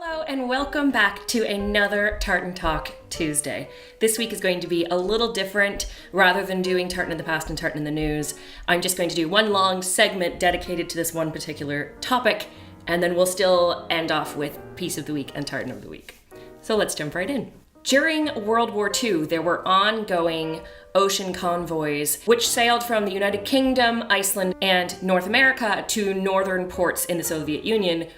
Hello and welcome back to another Tartan Talk Tuesday. This week is going to be a little different. Rather than doing Tartan in the past and Tartan in the news, I'm just going to do one long segment dedicated to this one particular topic, and then we'll still end off with Piece of the Week and Tartan of the Week. So let's jump right in. During World War II, there were ongoing ocean convoys which sailed from the United Kingdom, Iceland, and North America to northern ports in the Soviet Union,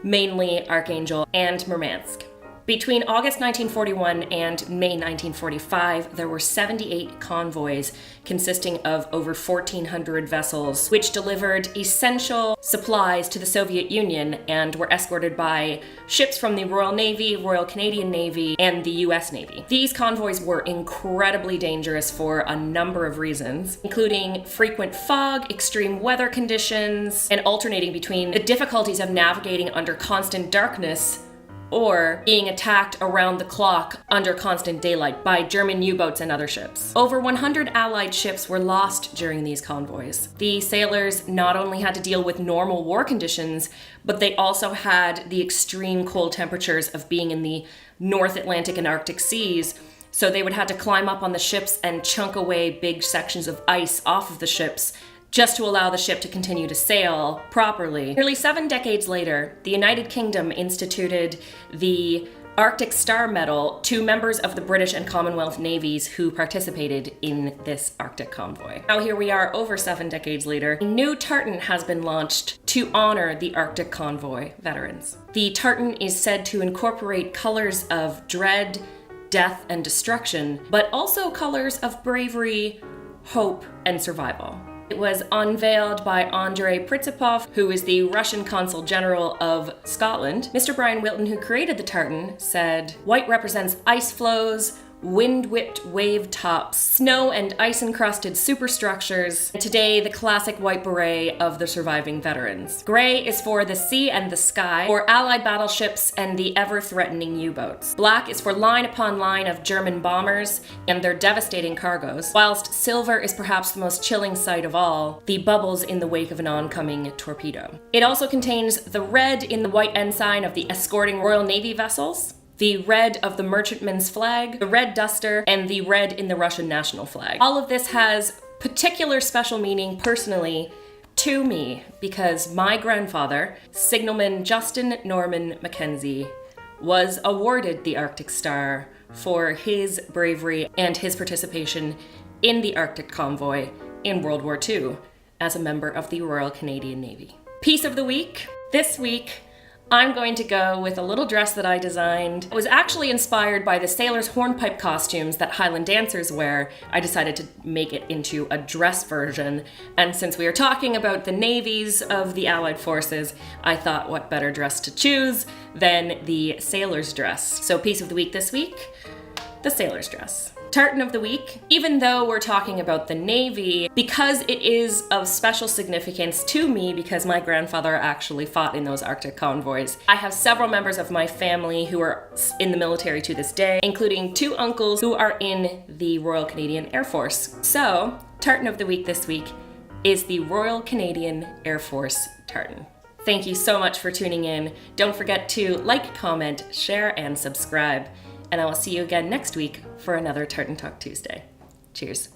mainly Archangel and Murmansk. Between August 1941 and May 1945, there were 78 convoys consisting of over 1,400 vessels, which delivered essential supplies to the Soviet Union and were escorted by ships from the Royal Navy, Royal Canadian Navy, and the US Navy. These convoys were incredibly dangerous for a number of reasons, including frequent fog, extreme weather conditions, and alternating between the difficulties of navigating under constant darkness or being attacked around the clock under constant daylight by German U-boats and other ships. Over 100 Allied ships were lost during these convoys. The sailors not only had to deal with normal war conditions, but they also had the extreme cold temperatures of being in the North Atlantic and Arctic seas, so they would have to climb up on the ships and chunk away big sections of ice off of the ships just to allow the ship to continue to sail properly. Nearly 7 decades later, the United Kingdom instituted the Arctic Star Medal to members of the British and Commonwealth navies who participated in this Arctic convoy. Now here we are over 7 decades later. A new tartan has been launched to honor the Arctic convoy veterans. The tartan is said to incorporate colors of dread, death, and destruction, but also colors of bravery, hope, and survival. It was unveiled by Andrei Principov, who is the Russian Consul General of Scotland. Mr. Brian Wilton, who created the tartan, said, "White represents ice floes, wind-whipped wave tops, snow and ice-encrusted superstructures, and today the classic white beret of the surviving veterans. Gray is for the sea and the sky, for Allied battleships and the ever-threatening U-boats. Black is for line upon line of German bombers and their devastating cargoes, whilst silver is perhaps the most chilling sight of all, the bubbles in the wake of an oncoming torpedo." It also contains the red in the white ensign of the escorting Royal Navy vessels, the red of the merchantman's flag, the red duster, and the red in the Russian national flag. All of this has particular special meaning personally to me because my grandfather, Signalman Justin Norman Mackenzie, was awarded the Arctic Star for his bravery and his participation in the Arctic convoy in World War II as a member of the Royal Canadian Navy. Piece of the week. This week, I'm going to go with a little dress that I designed. It was actually inspired by the sailors' hornpipe costumes that Highland dancers wear. I decided to make it into a dress version, and since we are talking about the navies of the Allied forces, I thought what better dress to choose than the sailor's dress. So piece of the week this week, the sailor's dress. Tartan of the week, even though we're talking about the Navy, because it is of special significance to me because my grandfather actually fought in those Arctic convoys. I have several members of my family who are in the military to this day, including 2 uncles who are in the Royal Canadian Air Force. So, Tartan of the week this week is the Royal Canadian Air Force tartan. Thank you so much for tuning in. Don't forget to like, comment, share, and subscribe. And I will see you again next week for another Tartan Talk Tuesday. Cheers.